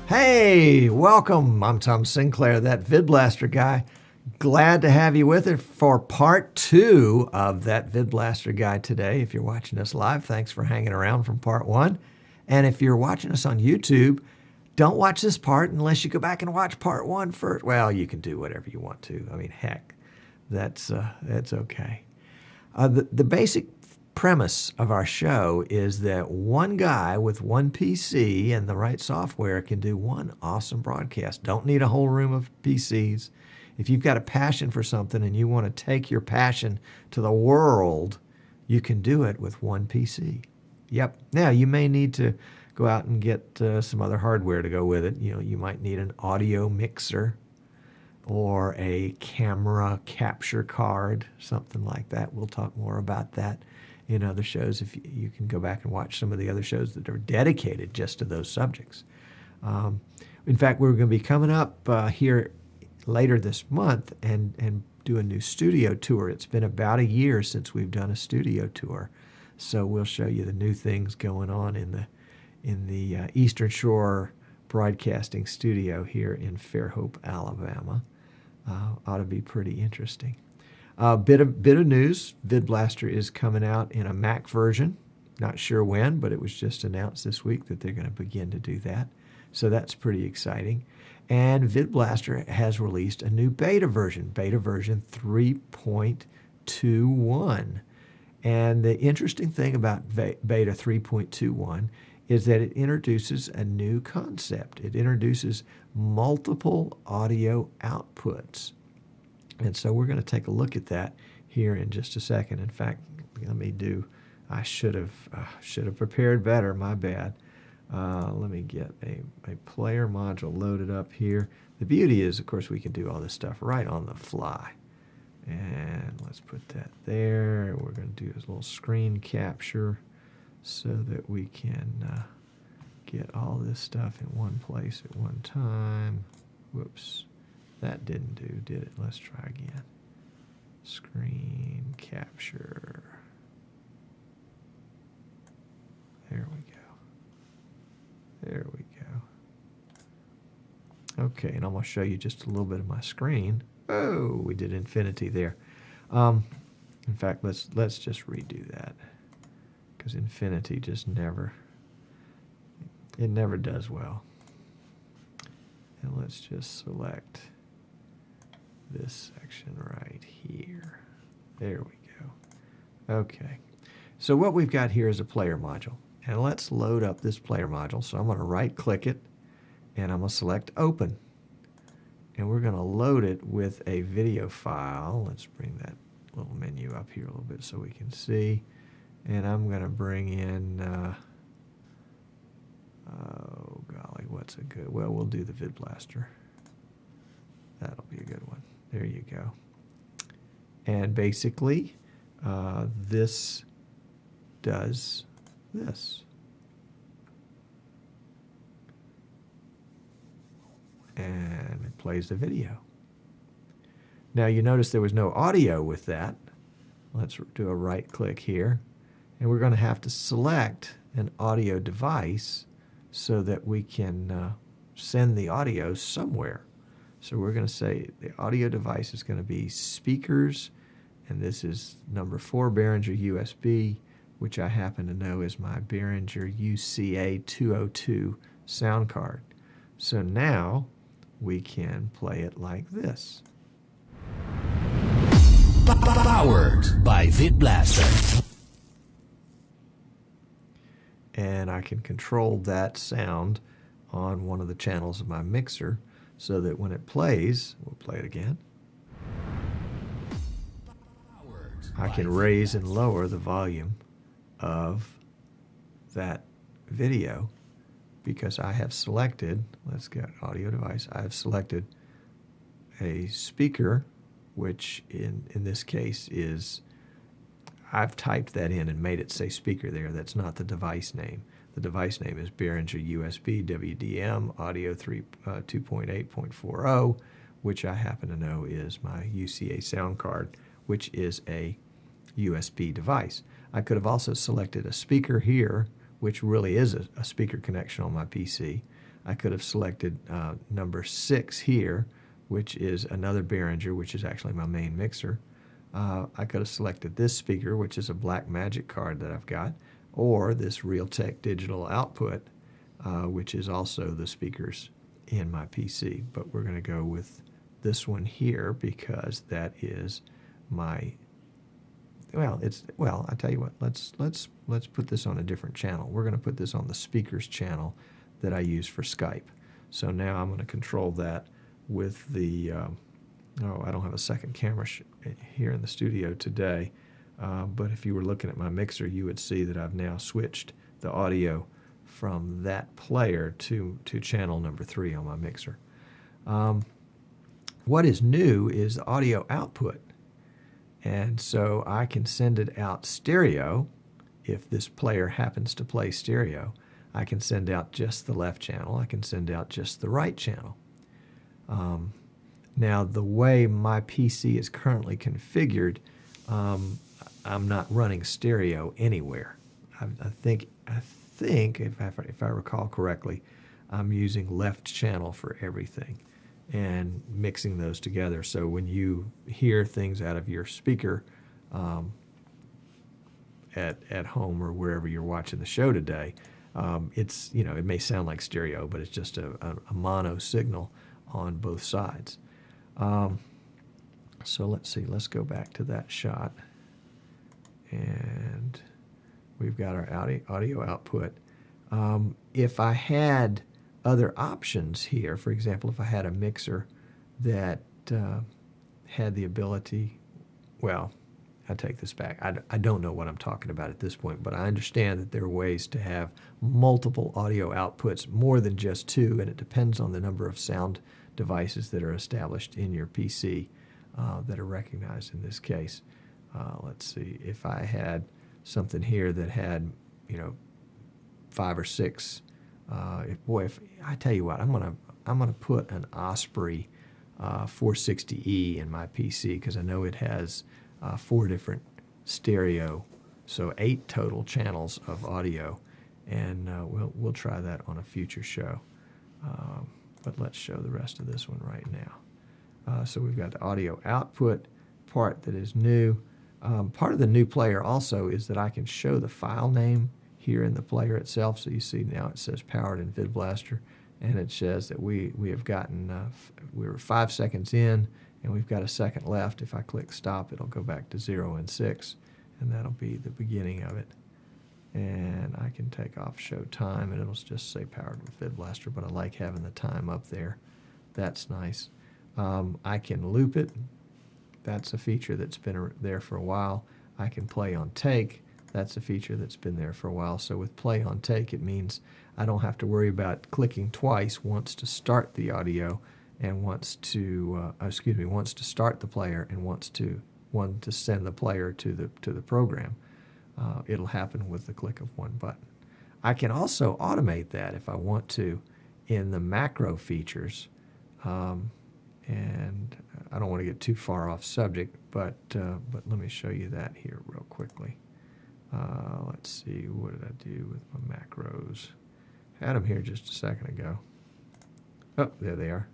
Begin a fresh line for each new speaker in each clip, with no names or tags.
Hey, welcome. I'm Tom Sinclair, that VidBlaster guy. Glad to have you with us for part 2 of that VidBlaster guide today. If you're watching us live, thanks for hanging around from part 1. And if you're watching us on YouTube, don't watch this part unless you go back and watch part 1 first. Well, you can do whatever you want to. I mean, heck, that's okay. The basic premise of our show is that one guy with one PC and the right software can do one awesome broadcast. Don't need a whole room of PCs. If you've got a passion for something and you want to take your passion to the world, you can do it with one PC. Yep. Now, you may need to go out and get some other hardware to go with it. You know, you might need an audio mixer or a camera capture card, something like that. We'll talk more about that in other shows. If you can go back and watch some of the other shows that are dedicated just to those subjects. In fact, we're going to be coming up here later this month and do a new studio tour. It's been about a year since we've done a studio tour, so we'll show you the new things going on in the Eastern Shore Broadcasting Studio here in Fairhope, Alabama. Ought to be pretty interesting. Bit of news. VidBlaster is coming out in a Mac version. Not sure when, but it was just announced this week that they're going to begin to do that. So that's pretty exciting. And VidBlaster has released a new beta version 3.21. And the interesting thing about beta 3.21 is that it introduces a new concept. It introduces multiple audio outputs. And so we're going to take a look at that here in just a second. In fact, I should have prepared better, my bad. Let me get a player module loaded up here. The beauty is, of course, we can do all this stuff right on the fly. And let's put that there. We're going to do this little screen capture so that we can get all this stuff in one place at one time. Whoops. That didn't do, did it? Let's try again. Screen capture. There we go. There we go. Okay, and I'm going to show you just a little bit of my screen. Oh, we did infinity there. In fact, let's just redo that, because infinity just never does well. And let's just select this section right here. There we go. Okay. So what we've got here is a player module. And let's load up this player module. So I'm going to right-click it, and I'm going to select Open. And we're going to load it with a video file. Let's bring that little menu up here a little bit so we can see. And I'm going to bring in, oh golly, what's a good, well, we'll do the VidBlaster. That'll be a good one. There you go. And basically, this does this. And it plays the video. Now you notice there was no audio with that. Let's do a right click here. And we're going to have to select an audio device so that we can send the audio somewhere. So we're going to say the audio device is going to be speakers, and this is number 4 Behringer USB, which I happen to know is my Behringer UCA 202 sound card. So now we can play it like this.
Powered by VidBlaster.
And I can control that sound on one of the channels of my mixer so that when it plays, we'll play it again, I can raise and lower the volume of that video because I have selected, let's get audio device, I have selected a speaker, which in this case is, I've typed that in and made it say speaker there. That's not the device name. The device name is Behringer USB WDM Audio 2.8.40, which I happen to know is my UCA sound card, which is a USB device. I could have also selected a speaker here, which really is a speaker connection on my PC. I could have selected number 6 here, which is another Behringer, which is actually my main mixer. I could have selected this speaker, which is a Blackmagic card that I've got, or this Realtek digital output, which is also the speakers in my PC. But we're going to go with this one here because that is my, well, I tell you what, let's put this on a different channel. We're going to put this on the speakers channel that I use for Skype. So now I'm going to control that with the, I don't have a second camera here in the studio today, but if you were looking at my mixer, you would see that I've now switched the audio from that player to channel number 3 on my mixer. What is new is the audio output. And so I can send it out stereo. If this player happens to play stereo, I can send out just the left channel. I can send out just the right channel. Now, the way my PC is currently configured, I'm not running stereo anywhere. I think if I recall correctly, I'm using left channel for everything and mixing those together. So when you hear things out of your speaker at home or wherever you're watching the show today, it's, it may sound like stereo, but it's just a mono signal on both sides. So let's see, let's go back to that shot. And we've got our audio output. If I had other options here, for example, if I had a mixer that had the ability, well, I take this back. I don't know what I'm talking about at this point, but I understand that there are ways to have multiple audio outputs, more than just 2, and it depends on the number of sound devices that are established in your PC that are recognized in this case. Let's see, if I had something here that had, 5 or 6, if I tell you what, I'm gonna put an Osprey 460E in my PC because I know it has 4 different stereo, so 8 total channels of audio, and we'll try that on a future show. But let's show the rest of this one right now. So we've got the audio output part that is new. Part of the new player also is that I can show the file name here in the player itself. So you see now it says powered in VidBlaster, and it says that we have gotten, we're 5 seconds in, and we've got a second left. If I click stop, it'll go back to 0 and 6, and that'll be the beginning of it. And I can take off show time, and it'll just say powered with VidBlaster, but I like having the time up there. That's nice. I can loop it. That's a feature that's been there for a while. I can play on take. That's a feature that's been there for a while. So with play on take, it means I don't have to worry about clicking twice, once to start the audio and once to, once to start the player and one to send the player to the program. It'll happen with the click of one button. I can also automate that if I want to in the macro features. And I don't want to get too far off subject, but let me show you that here real quickly. Let's see, what did I do with my macros? Had them here just a second ago. Oh, there they are.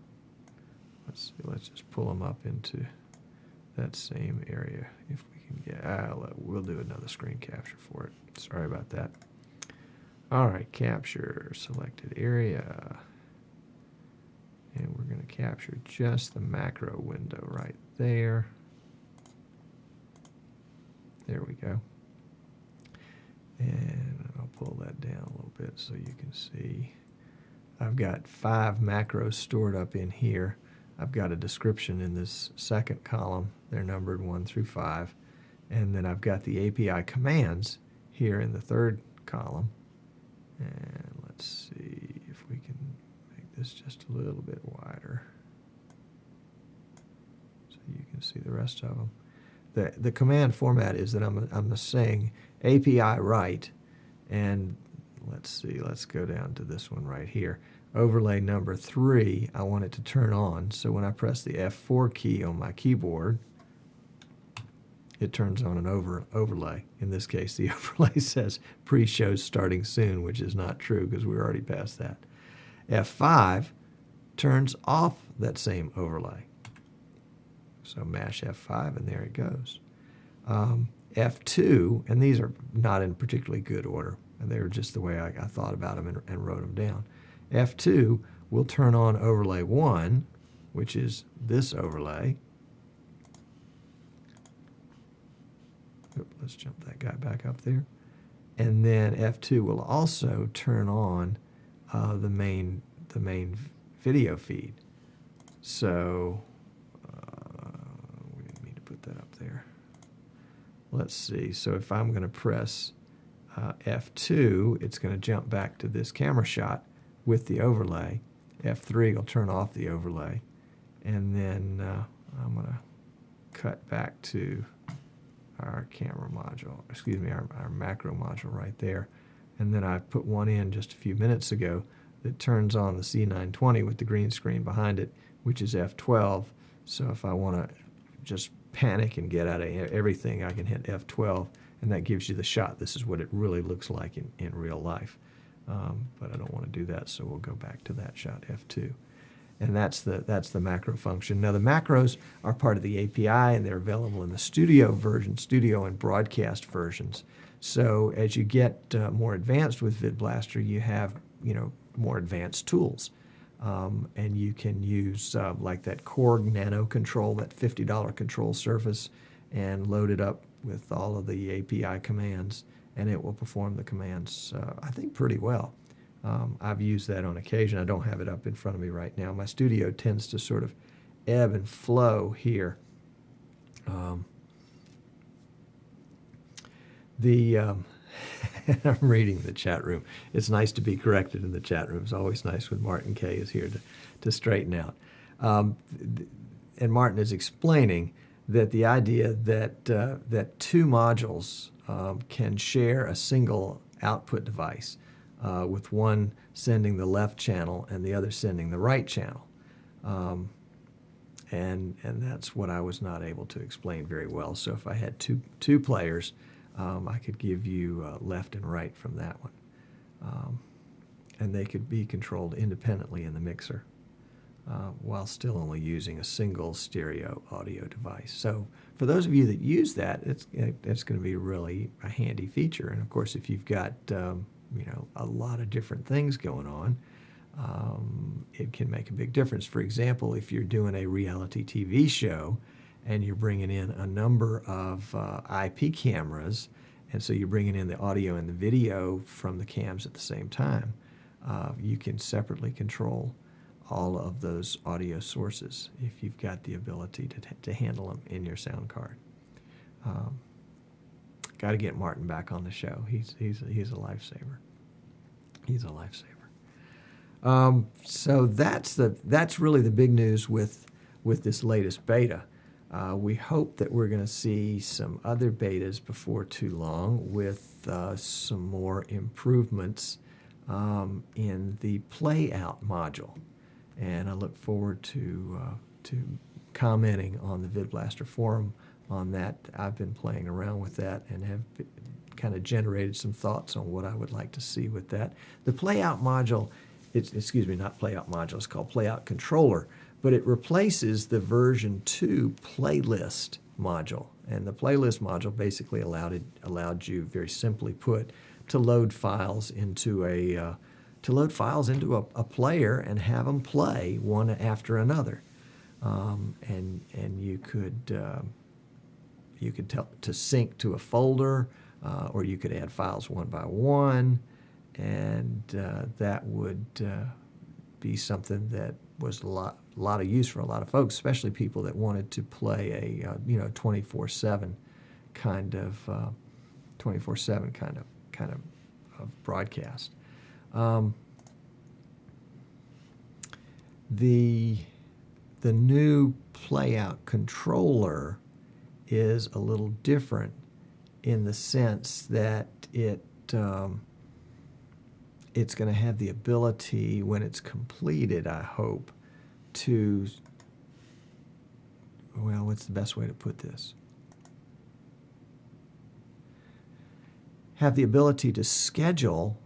Let's see, let's just pull them up into that same area if we can get, we'll do another screen capture for it. Sorry about that. All right, capture selected area. And we're going to capture just the macro window right there. There we go. And I'll pull that down a little bit so you can see. I've got 5 macros stored up in here. I've got a description in this second column. They're numbered 1 through 5. And then I've got the API commands here in the third column. And let's see if we can make this just a little bit wider so you can see the rest of them. The command format is that I'm saying API write, and let's see, let's go down to this one right here. Overlay number 3, I want it to turn on. So when I press the F4 key on my keyboard, it turns on an overlay. In this case, the overlay says pre-show starting soon, which is not true because we're already past that. F5 turns off that same overlay. So mash F5 and there it goes. F2, and these are not in particularly good order. They were just the way I thought about them and wrote them down. F2 will turn on overlay 1, which is this overlay. Let's jump that guy back up there. And then F2 will also turn on the main video feed. So we didn't mean to put that up there. Let's see. So if I'm going to press F2, it's going to jump back to this camera shot with the overlay. F3 will turn off the overlay. And then I'm going to cut back to our camera module, excuse me, our macro module right there. And then I put one in just a few minutes ago that turns on the C920 with the green screen behind it, which is F12. So if I want to just panic and get out of everything, I can hit F12, and that gives you the shot. This is what it really looks like in real life. But I don't want to do that, so we'll go back to that shot, F2. And that's the macro function. Now the macros are part of the API, and they're available in the studio version, studio and broadcast versions. So as you get more advanced with VidBlaster, you have more advanced tools, and you can use like that Korg Nano Control, that $50 control surface, and load it up with all of the API commands, and it will perform the commands I think pretty well. I've used that on occasion. I don't have it up in front of me right now. My studio tends to sort of ebb and flow here. I'm reading the chat room. It's nice to be corrected in the chat room. It's always nice when Martin K is here to straighten out. And Martin is explaining that the idea that two modules can share a single output device, with one sending the left channel and the other sending the right channel. And that's what I was not able to explain very well. So if I had two players, I could give you left and right from that one. And they could be controlled independently in the mixer while still only using a single stereo audio device. So for those of you that use that, it's going to be really a handy feature. And of course, if you've got a lot of different things going on, it can make a big difference. For example, if you're doing a reality TV show and you're bringing in a number of IP cameras, and so you're bringing in the audio and the video from the cams at the same time, you can separately control all of those audio sources if you've got the ability to handle them in your sound card. Got to get Martin back on the show. He's a lifesaver. He's a lifesaver. So that's really the big news with this latest beta. We hope that we're going to see some other betas before too long with some more improvements in the playout module, and I look forward to commenting on the VidBlaster forum on that. I've been playing around with that and have kind of generated some thoughts on what I would like to see with that. The playout module, excuse me, not playout module, it's called playout controller, but it replaces the version 2 playlist module. And the playlist module basically allowed you, very simply put, to load files into a player and have them play one after another. And you could tell to sync to a folder, or you could add files one by one, and that would be something that was a lot of use for a lot of folks, especially people that wanted to play a 24/7 kind of 24/7 kind of broadcast. The new playout controller is a little different in the sense that it it's going to have the ability, when it's completed, I hope, to, well, what's the best way to put this? Have the ability to schedule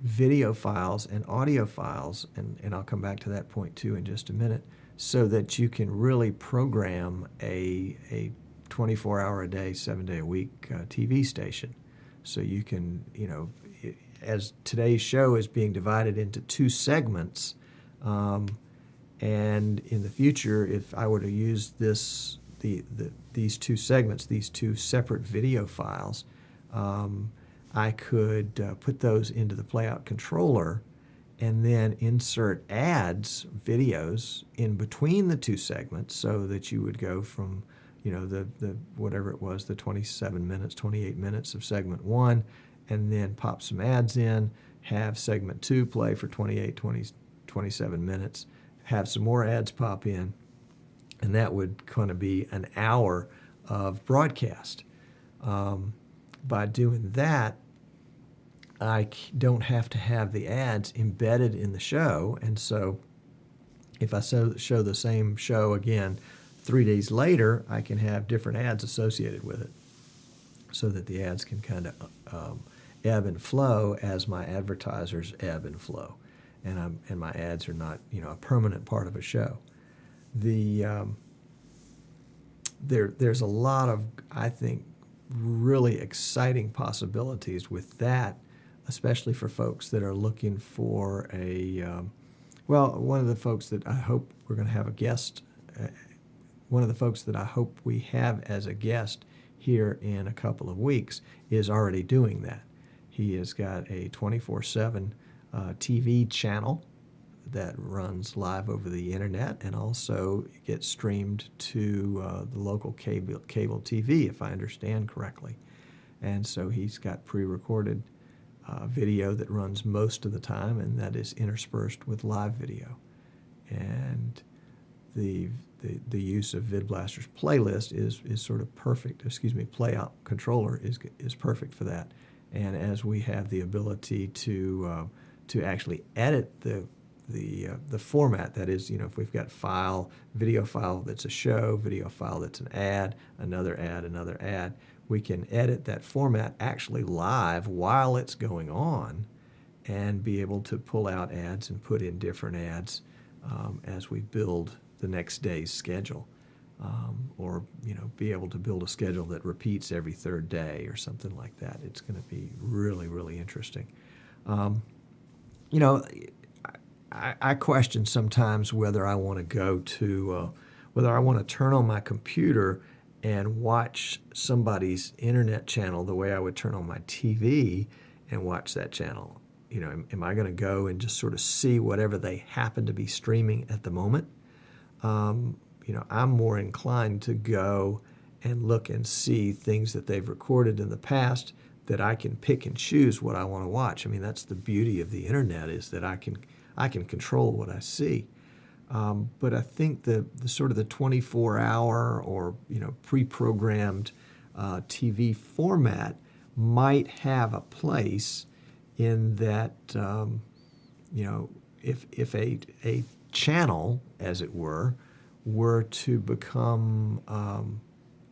video files and audio files, and I'll come back to that point too in just a minute, so that you can really program a 24-hour-a-day, 7-day-a-week TV station. So you can, as today's show is being divided into 2 segments, and in the future, if I were to use these 2 segments, these 2 separate video files, I could put those into the playout controller and then insert ads, videos, in between the 2 segments, so that you would go from, the whatever it was, the 27 minutes, 28 minutes of segment 1, and then pop some ads in, have segment 2 play for 28, 20, 27 minutes, have some more ads pop in, and that would kind of be an hour of broadcast. By doing that, I don't have to have the ads embedded in the show, and so if I show the same show again 3 days later, I can have different ads associated with it, so that the ads can kind of ebb and flow as my advertisers ebb and flow, and my ads are not a permanent part of a show. There's a lot of, I think, really exciting possibilities with that, especially for folks that are looking for one of the folks that I hope we're going to have a guest, one of the folks that I hope we have as a guest here in a couple of weeks is already doing that. He has got a 24/7 TV channel that runs live over the internet and also gets streamed to the local cable TV, if I understand correctly. And so he's got pre-recorded video that runs most of the time, and that is interspersed with live video. And the use of VidBlaster's playlist is sort of perfect. Playout controller is perfect for that. And as we have the ability to actually edit the format, that is, if we've got video file that's a show, video file that's an ad, another ad, we can edit that format actually live while it's going on, and be able to pull out ads and put in different ads as we build the next day's schedule, or be able to build a schedule that repeats every 3rd day or something like that. It's going to be really, really interesting. I question sometimes whether I want to go to, whether I want to turn on my computer and watch somebody's internet channel the way I would turn on my TV and watch that channel. Am I going to go and just sort of see whatever they happen to be streaming at the moment? I'm more inclined to go and look and see things that they've recorded in the past that I can pick and choose what I want to watch. I mean, that's the beauty of the internet, is that I can control what I see. But I think the sort of the 24-hour or pre-programmed TV format might have a place in that if a channel, as it were to become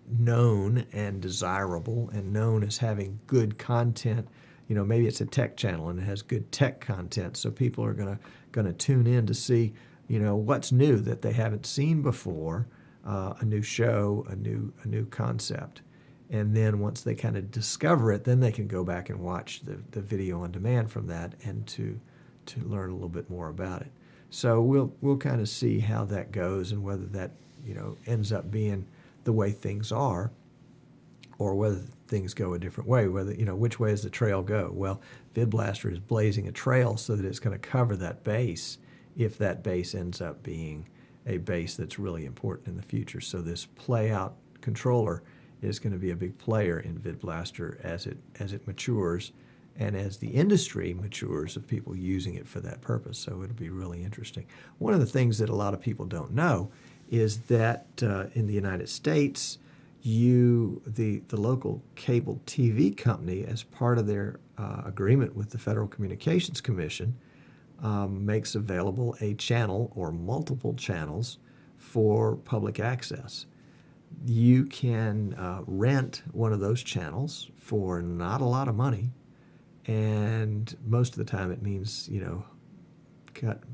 known and desirable and known as having good content. Maybe it's a tech channel and it has good tech content, so people are going to tune in to see what's new that they haven't seen before, a new show, a new concept. And then once they kind of discover it, then they can go back and watch the video on demand from that, and to learn a little bit more about it. So we'll kind of see how that goes, and whether that ends up being the way things are, or whether things go a different way. Whether which way does the trail go? Well, VidBlaster is blazing a trail so that it's going to cover that base, if that base ends up being a base that's really important in the future. So this playout controller is going to be a big player in VidBlaster as it matures, and as the industry matures of people using it for that purpose. So it'll be really interesting. One of the things that a lot of people don't know is that in the United States, the local cable TV company, as part of their agreement with the Federal Communications Commission, makes available a channel or multiple channels for public access. You can rent one of those channels for not a lot of money, and most of the time it means,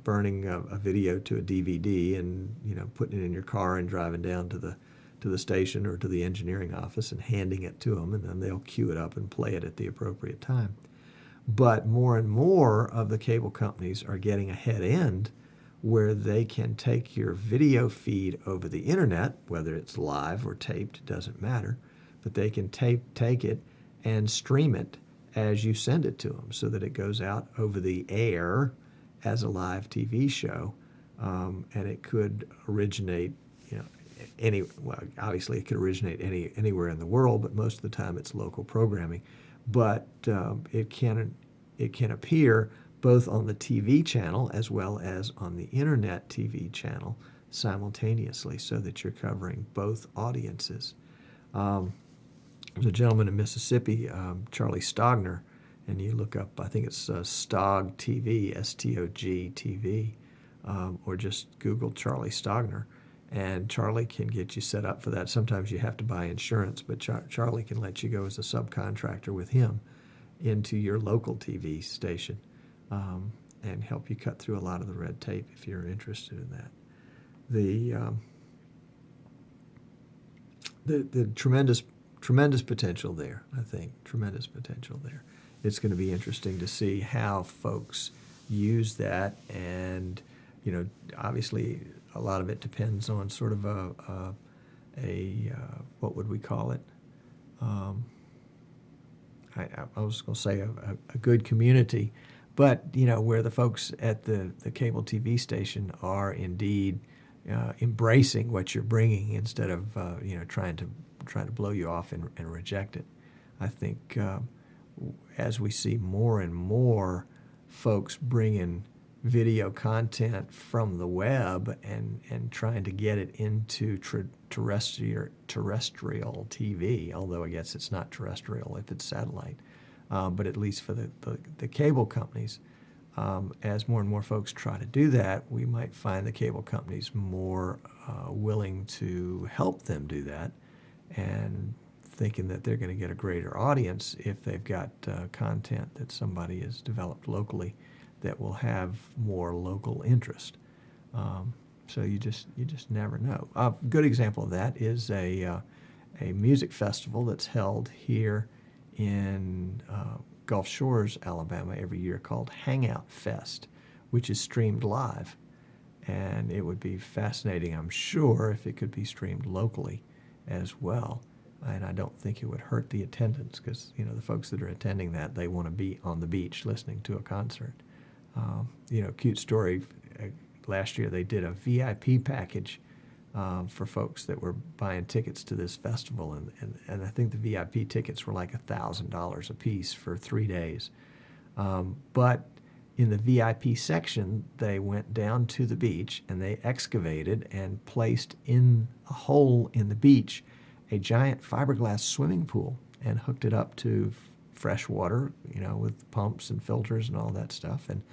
burning a video to a DVD and, putting it in your car and driving down to the station or to the engineering office and handing it to them, and then they'll queue it up and play it at the appropriate time. But more and more of the cable companies are getting a head end where they can take your video feed over the internet, whether it's live or taped, it doesn't matter, but they can take it and stream it as you send it to them, so that it goes out over the air as a live TV show, and it could originate, obviously it could originate anywhere in the world, but most of the time it's local programming. But it can appear both on the TV channel as well as on the internet TV channel simultaneously, so that you're covering both audiences. There's a gentleman in Mississippi, Charlie Stogner, and you look up, I think it's Stog TV, S-T-O-G TV, or just Google Charlie Stogner, and Charlie can get you set up for that. Sometimes you have to buy insurance, but Charlie can let you go as a subcontractor with him into your local TV station, and help you cut through a lot of the red tape if you're interested in that. The tremendous potential there, I think, tremendous potential there. It's going to be interesting to see how folks use that, and obviously a lot of it depends on sort of a what would we call it? I was going to say a good community, but where the folks at the cable TV station are indeed embracing what you're bringing instead of trying to blow you off and reject it. I think as we see more and more folks bringing video content from the web and trying to get it into terrestrial TV, although I guess it's not terrestrial if it's satellite, but at least for the cable companies, as more and more folks try to do that, we might find the cable companies more willing to help them do that, and thinking that they're going to get a greater audience if they've got content that somebody has developed locally that will have more local interest. So you just never know. A good example of that is a music festival that's held here in Gulf Shores, Alabama, every year called Hangout Fest, which is streamed live. And it would be fascinating, I'm sure, if it could be streamed locally as well. And I don't think it would hurt the attendance, because the folks that are attending that, they want to be on the beach listening to a concert. Cute story. Last year they did a VIP package for folks that were buying tickets to this festival, and I think the VIP tickets were like $1,000 a piece for 3 days. But in the VIP section, they went down to the beach and they excavated and placed in a hole in the beach a giant fiberglass swimming pool and hooked it up to fresh water, with pumps and filters and all that stuff. And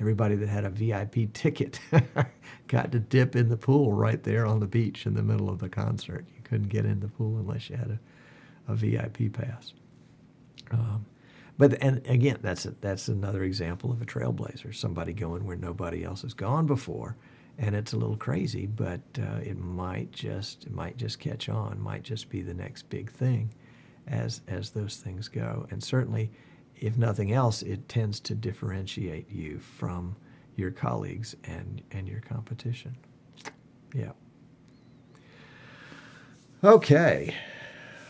everybody that had a VIP ticket got to dip in the pool right there on the beach in the middle of the concert. You couldn't get in the pool unless you had a VIP pass. And again, that's another example of a trailblazer, somebody going where nobody else has gone before. And it's a little crazy, but it might just catch on, might just be the next big thing as those things go. And certainly, if nothing else, it tends to differentiate you from your colleagues and your competition. Yeah. Okay.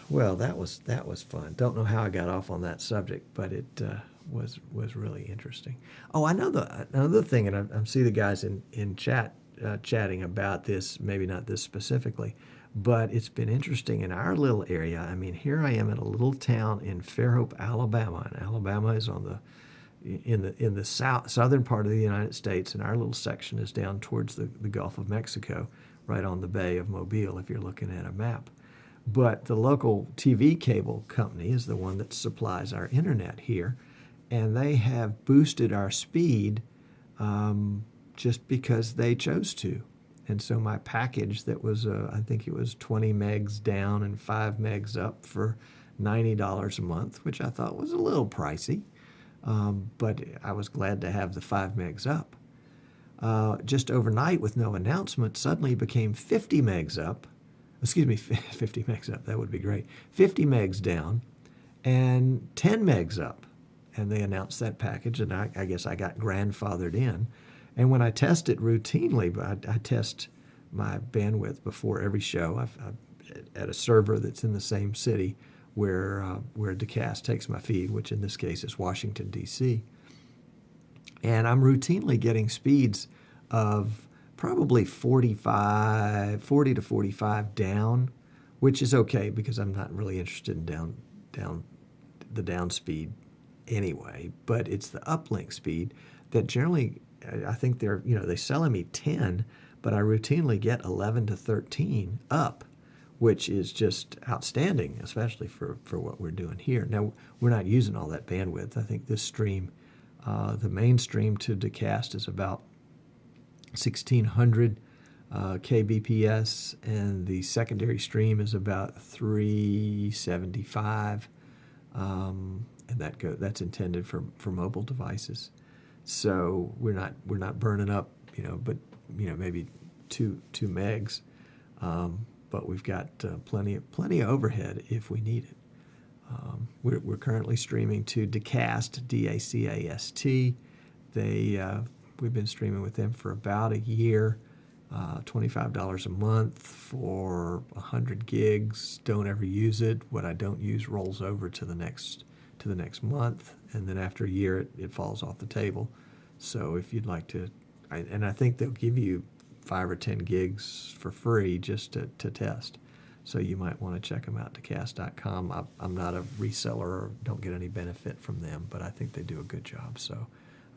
Well, that was fun. Don't know how I got off on that subject, but it was really interesting. Oh, I know another thing, and I see the guys in chat chatting about this. Maybe not this specifically, but it's been interesting in our little area. I mean, here I am in a little town in Fairhope, Alabama, and Alabama is in the southern part of the United States, and our little section is down towards the Gulf of Mexico, right on the Bay of Mobile, if you're looking at a map. But the local TV cable company is the one that supplies our internet here, and they have boosted our speed just because they chose to. And so my package that was, I think it was 20 megs down and 5 megs up for $90 a month, which I thought was a little pricey, but I was glad to have the 5 megs up. Just overnight with no announcement, suddenly became 50 megs up. Excuse me, 50 megs up, that would be great. 50 megs down and 10 megs up. And they announced that package, and I guess I got grandfathered in. And when I test it routinely, I test my bandwidth before every show. I've at a server that's in the same city where DeCast takes my feed, which in this case is Washington, D.C. And I'm routinely getting speeds of probably 40 to 45 down, which is okay because I'm not really interested in the down speed anyway. But it's the uplink speed that generally, I think they selling me 10, but I routinely get 11 to 13 up, which is just outstanding, especially for what we're doing here. Now, we're not using all that bandwidth. I think this stream, the main stream to DeCast is about 1,600 kbps, and the secondary stream is about 375, and that's intended for mobile devices. So we're not burning up, but maybe two megs, but we've got plenty of overhead if we need it. We're currently streaming to DeCast, DACAST. We've been streaming with them for about a year, $25 a month for 100 gigs. Don't ever use it. What I don't use rolls over to the next month, and then after a year it falls off the table. So if you'd like to, I think they'll give you 5 or 10 gigs for free just to test. So you might want to check them out, decast.com. I'm not a reseller or don't get any benefit from them, but I think they do a good job. So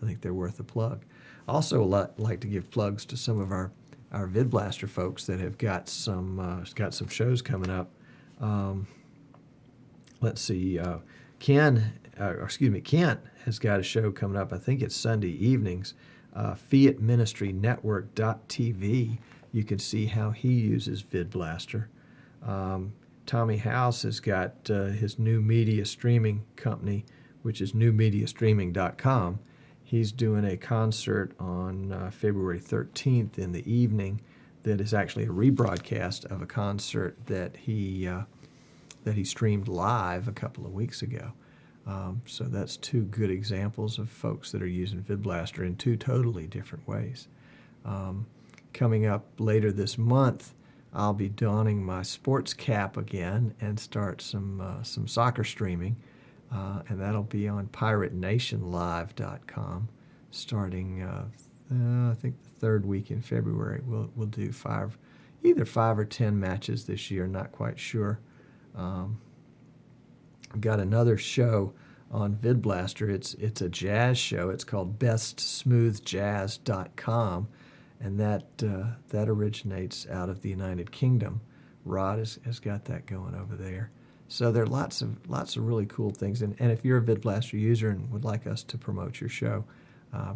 I think they're worth a plug. Also like to give plugs to some of our VidBlaster folks that have got some shows coming up. Let's see, Kent has got a show coming up. I think it's Sunday evenings. FiatMinistryNetwork.tv. You can see how he uses VidBlaster. Tommy House has got his new media streaming company, which is newmediastreaming.com. He's doing a concert on February 13th in the evening that is actually a rebroadcast of a concert that he streamed live a couple of weeks ago. So that's 2 good examples of folks that are using VidBlaster in 2 totally different ways. Coming up later this month, I'll be donning my sports cap again and start some soccer streaming, and that'll be on PirateNationLive.com starting I think the 3rd week in February. We'll do either 5 or 10 matches this year, not quite sure. I've got another show on VidBlaster. It's a jazz show. It's called BestSmoothJazz.com, and that originates out of the United Kingdom. Rod has got that going over there. So there are lots of really cool things. And if you're a VidBlaster user and would like us to promote your show,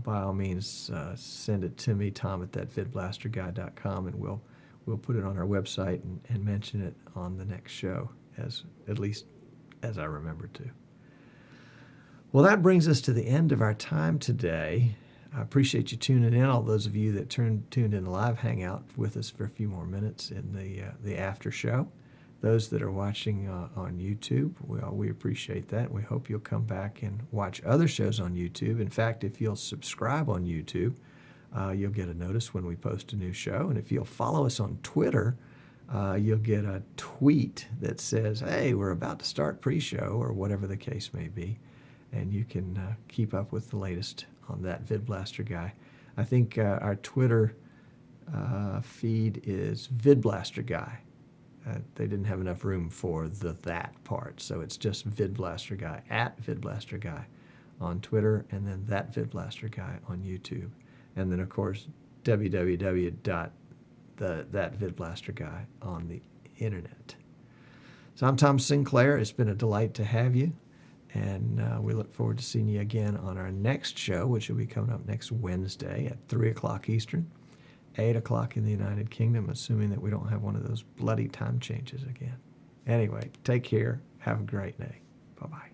by all means send it to me, Tom@thatvidblasterguy.com, and we'll put it on our website and mention it on the next show, at least as I remember to. Well, that brings us to the end of our time today. I appreciate you tuning in, all those of you that tuned in live, hang out with us for a few more minutes in the after show. Those that are watching on YouTube, we appreciate that. We hope you'll come back and watch other shows on YouTube. In fact, if you'll subscribe on YouTube, you'll get a notice when we post a new show. And if you'll follow us on Twitter, you'll get a tweet that says, hey, we're about to start pre-show, or whatever the case may be. And you can keep up with the latest on that VidBlaster guy. I think our Twitter feed is VidBlaster guy. They didn't have enough room for that part, so it's just VidBlaster guy, @VidBlaster guy on Twitter, and then that VidBlaster guy on YouTube. And then, of course, www.thatvidblaster guy on the internet. So I'm Tom Sinclair. It's been a delight to have you. And we look forward to seeing you again on our next show, which will be coming up next Wednesday at 3 o'clock Eastern, 8 o'clock in the United Kingdom, assuming that we don't have one of those bloody time changes again. Anyway, take care. Have a great day. Bye-bye.